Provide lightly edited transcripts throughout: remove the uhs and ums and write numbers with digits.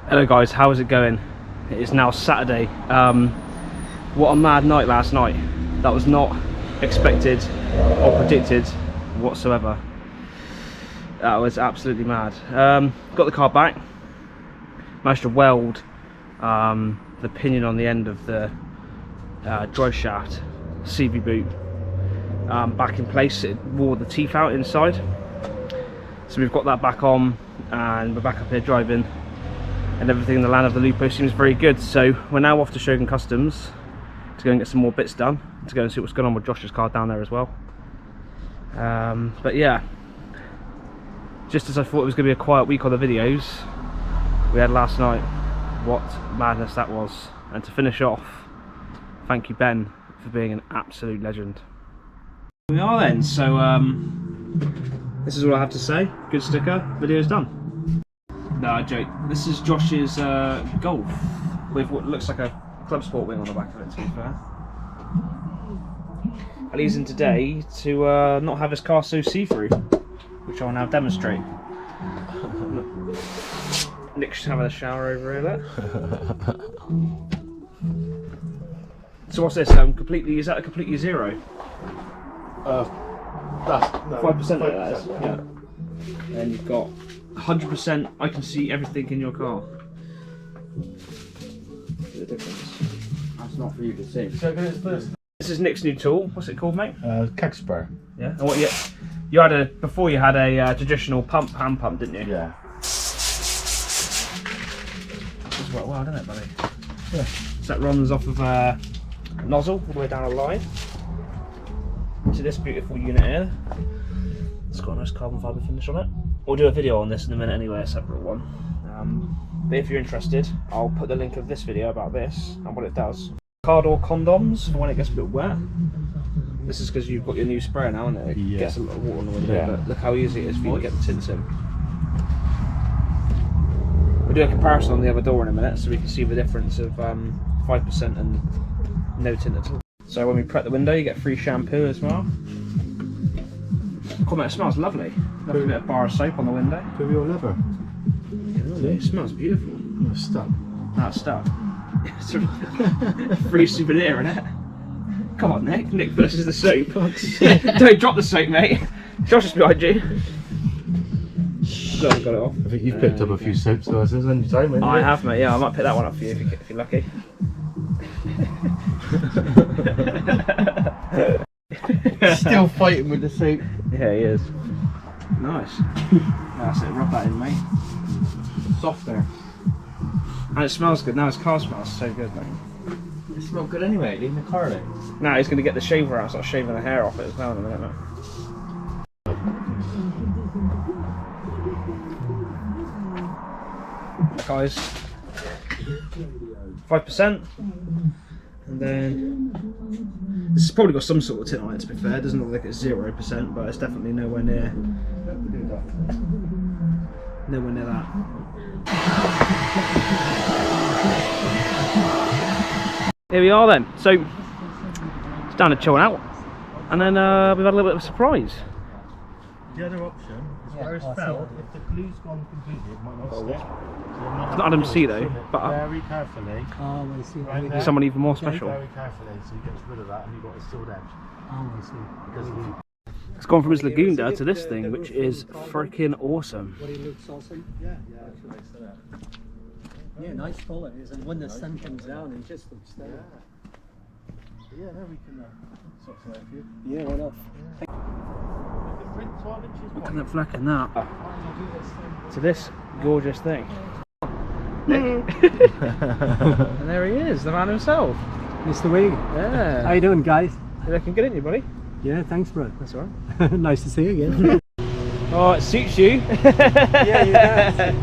Hello guys, how is it going? It is now Saturday. What a mad night last night. That was not expected or predicted whatsoever. That was absolutely mad. Got the car back, managed to weld the pinion on the end of the drive shaft, CV boot, back in place. It wore the teeth out inside. So we've got that back on and we're back up here driving, and everything in the land of the Lupo seems very good. So we're now off to Shogun Customs to go and get some more bits done, to go and see what's going on with Josh's car down there as well. But yeah, just as I thought it was going to be a quiet week on the videos, we had last night. What madness that was. And to finish off, thank you Ben for being an absolute legend. We are then, so this is all I have to say. Good sticker, video's done. No, I joke. This is Josh's Golf with what looks like a Club Sport wing on the back of it, to be fair. And he's in today to not have his car so see-through, which I'll now demonstrate. Nick's having a shower over here, look. So what's this? Completely, is that a completely zero? That's 5% like that is. Yeah. And you've got 100%. I can see everything in your car. The difference. That's not for you to see. So This is Nick's new tool. What's it called, mate? Kegspur. Yeah. And what you had a before you had a traditional hand pump, didn't you? Yeah. It's worked well, doesn't it, buddy? Yeah. So that runs off of a nozzle all the way down a line to this beautiful unit here. It's got a nice carbon fibre finish on it. We'll do a video on this in a minute anyway, a separate one. But if you're interested, I'll put the link of this video about this and what it does. Car door condoms for when it gets a bit wet. This is because you've got your new sprayer now, isn't it? It gets a lot of water on the window, Yeah. but look how easy it is for you to get the tints in. We'll do a comparison on the other door in a minute so we can see the difference of 5% and no tint at all. So when we prep the window, you get free shampoo as well. Comment, it smells lovely. Lovely bit of bar of soap on the window. For real leather. It smells beautiful. You're stuck. That's stuff. It's a free souvenir, isn't it? Come on, Nick. Nick versus the soap. Don't drop the soap, mate. Josh is behind you. Got it off. I think you've picked up a few soaps glasses on your time, haven't you? I have, mate. Yeah, I might pick that one up for you if you're lucky. Still fighting with the soap. Yeah, he is. Nice. That's it. Rub that in, mate. Soft there. And it smells good. Now his car smells so good, mate. It smells good anyway. Leave the car there. Now he's going to get the shaver out, start shaving the hair off it as well in a minute, mate. Guys, 5%, and then this has probably got some sort of tint on it, to be fair. It doesn't look like it's 0%, but it's definitely nowhere near that. Here we are then. So it's down to chilling out, and then we've had a little bit of a surprise. The other option is where it's felt. If the glue's gone completely, it might not stick. It's not Adam C though, but very carefully. Oh, I see. Right there. someone even more special. Very carefully, so you get rid of that, and you've got a sealed edge. Oh, I see. Because of the It's gone from his Lagunda to this thing, which is freaking awesome. But it looks awesome. yeah, actually, Yeah, nice colour. And when the sun comes down, it just looks there. yeah, no, we can sort of for you. Yeah, why not? The print 12 inches Look at the fleck in that. To this gorgeous thing. And there he is, the man himself. Mr. Wing. Yeah. How you doing, guys? You looking good, ain't you, buddy? Yeah, thanks, bro. That's all right. Nice to see you again. Oh, it suits you. Yeah, you does.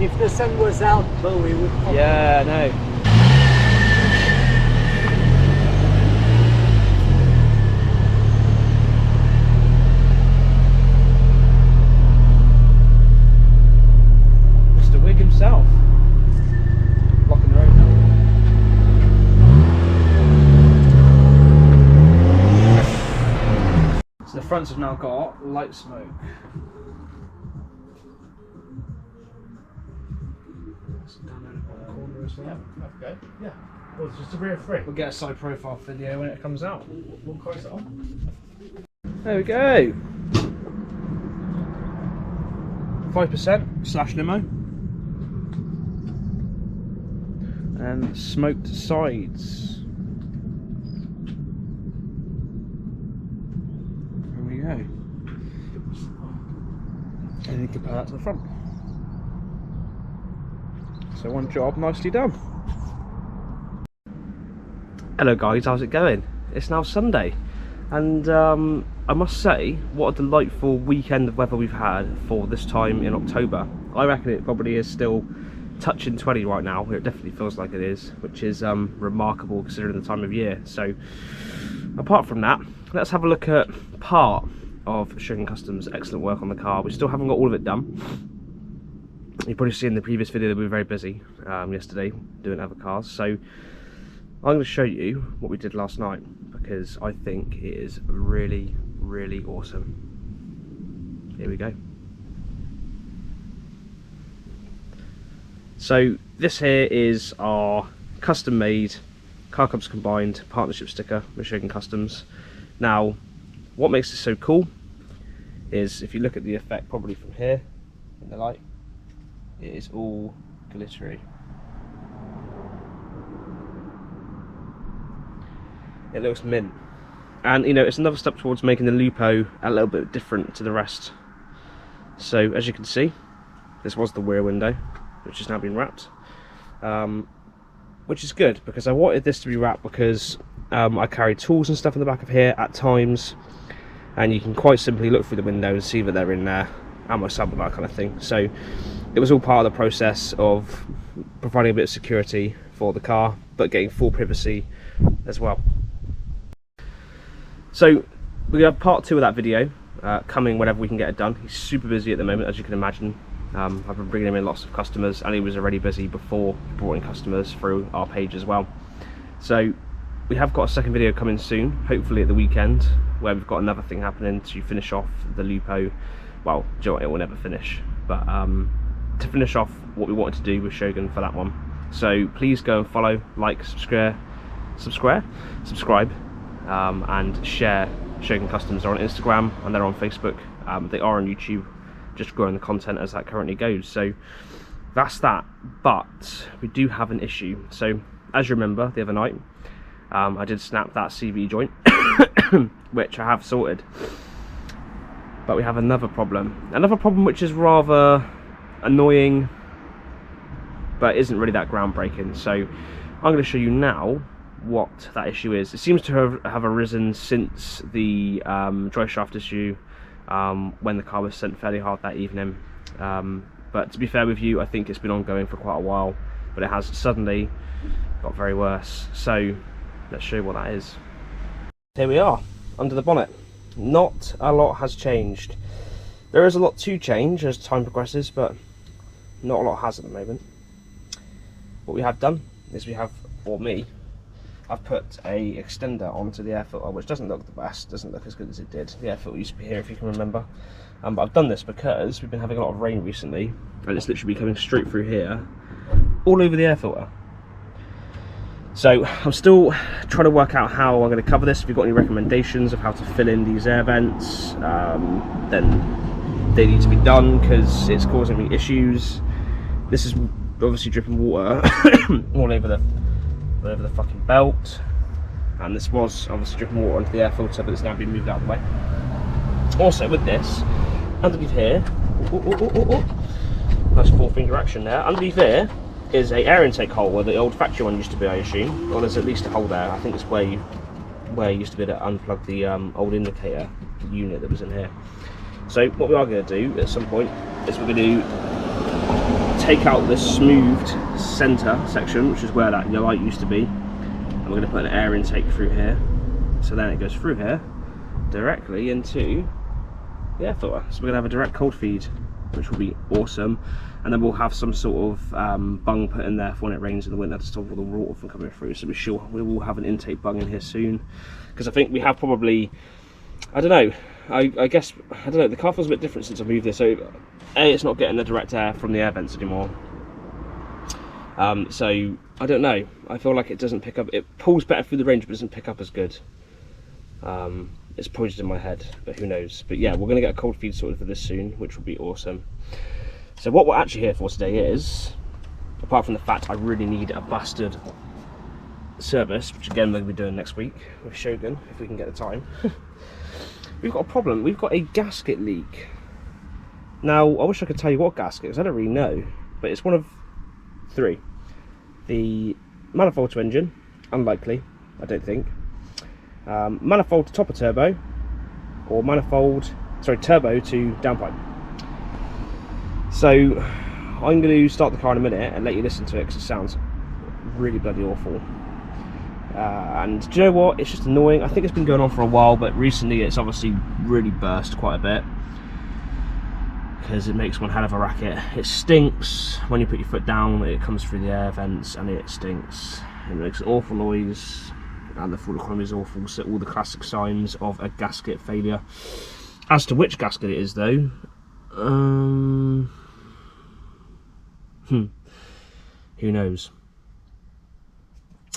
If the sun was out, Bowie would pop. Yeah, no. Mr. Wig himself. Blocking the road now. So the fronts have now got light smoke. Down there in the bottom corner as well. Yeah, okay. Yeah. Well, it's just a rear frame. We'll get a side profile video when it comes out. What car is it on? There we go. 5% slash limo. And smoked sides. There we go. And you compare that to the front. So one job nicely done. Hello guys, how's it going? It's now Sunday, and I must say, what a delightful weekend of weather we've had for this time in October. I reckon it probably is still touching 20 right now. It definitely feels like it is, which is remarkable considering the time of year. So apart from that, let's have a look at part of Shogun Customs' excellent work on the car. We still haven't got all of it done. You've probably seen in the previous video that we were very busy yesterday doing other cars. So I'm going to show you what we did last night, because I think it is really, really awesome. Here we go. So this here is our custom made Car Clubs Combined partnership sticker with Shogun Customs. Now what makes this so cool is, if you look at the effect probably from here in the light, it is all glittery. It looks mint, and you know, it's another step towards making the Lupo a little bit different to the rest. So as you can see, this was the rear window, which has now been wrapped, which is good, because I wanted this to be wrapped because I carry tools and stuff in the back of here at times, and you can quite simply look through the window and see that they're in there, and my sub and that kind of thing. So it was all part of the process of providing a bit of security for the car, but getting full privacy as well. So we have part 2 of that video coming whenever we can get it done. He's super busy at the moment, as you can imagine. I've been bringing him in lots of customers, and he was already busy before he brought in customers through our page as well. So we have got a second video coming soon, hopefully at the weekend, where we've got another thing happening to finish off the Lupo. Well, do you know what, it will never finish, but to finish off what we wanted to do with Shogun for that one. So please go and follow, like, subscribe, and share Shogun Customs. They're on Instagram and they're on Facebook. They are on YouTube, just growing the content as that currently goes. So that's that, but we do have an issue. So as you remember, the other night I did snap that CV joint, which I have sorted, but we have another problem which is rather annoying, but isn't really that groundbreaking. So I'm going to show you now what that issue is. It seems to have arisen since the dry shaft issue, when the car was sent fairly hard that evening, but to be fair with you, I think it's been ongoing for quite a while, but it has suddenly got very worse. So let's show you what that is. Here we are, under the bonnet. Not a lot has changed. There is a lot to change as time progresses, but not a lot has at the moment. What we have done is I've put a extender onto the air filter, which doesn't look the best, doesn't look as good as it did. The air filter used to be here, if you can remember. But I've done this because we've been having a lot of rain recently, and it's literally coming straight through here, all over the air filter. So I'm still trying to work out how I'm going to cover this. If you've got any recommendations of how to fill in these air vents, then they need to be done, because it's causing me issues. This is obviously dripping water all over the fucking belt, and this was obviously dripping water into the air filter, but it's now been moved out of the way. Also with this, underneath here, nice 4-finger action there. Underneath here is a air intake hole where the old factory one used to be, I assume. Well, there's at least a hole there. I think it's where you used to be able to unplug the old indicator unit that was in here. So what we are going to do at some point is we're going to take out this smoothed centre section, which is where that light used to be, and we're going to put an air intake through here, so then it goes through here directly into the air filter. So we're going to have a direct cold feed, which will be awesome, and then we'll have some sort of bung put in there for when it rains in the winter to stop all the water from coming through. So we will have an intake bung in here soon, because I think we have probably, I don't know, I guess, I don't know, the car feels a bit different since I moved this. So A, it's not getting the direct air from the air vents anymore, So I don't know, I feel like it doesn't pick up, it pulls better through the range but doesn't pick up as good. It's probably just in my head, but who knows. But yeah, we're going to get a cold feed sorted for this soon, which will be awesome. So what we're actually here for today is, apart from the fact I really need a bastard service, which again we're going to be doing next week with Shogun, if we can get the time. We've got a problem, we've got a gasket leak. Now, I wish I could tell you what gasket, because I don't really know, but it's one of 3. The manifold to engine, unlikely, I don't think. Manifold to top of turbo, or turbo to downpipe. So I'm going to start the car in a minute and let you listen to it because it sounds really bloody awful. And do you know what? It's just annoying. I think it's been going on for a while, but recently it's obviously really burst quite a bit because it makes one hell of a racket. It stinks when you put your foot down. It comes through the air vents and it stinks. It makes an awful noise. And the fuel economy is awful, so all the classic signs of a gasket failure. As to which gasket it is though, who knows.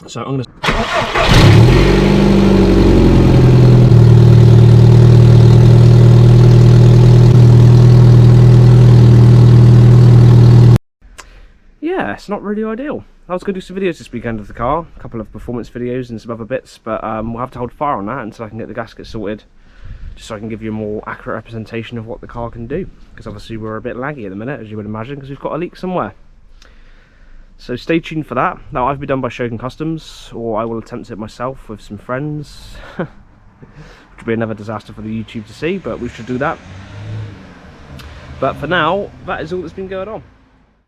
So I'm gonna yeah, it's not really ideal. I was going to do some videos this weekend of the car, a couple of performance videos and some other bits, but we'll have to hold fire on that until I can get the gasket sorted, just so I can give you a more accurate representation of what the car can do, because obviously we're a bit laggy at the minute, as you would imagine, because we've got a leak somewhere. So stay tuned for that. That'll either be done by Shogun Customs, or I will attempt it myself with some friends, which will be another disaster for the YouTube to see, but we should do that. But for now, that is all that's been going on.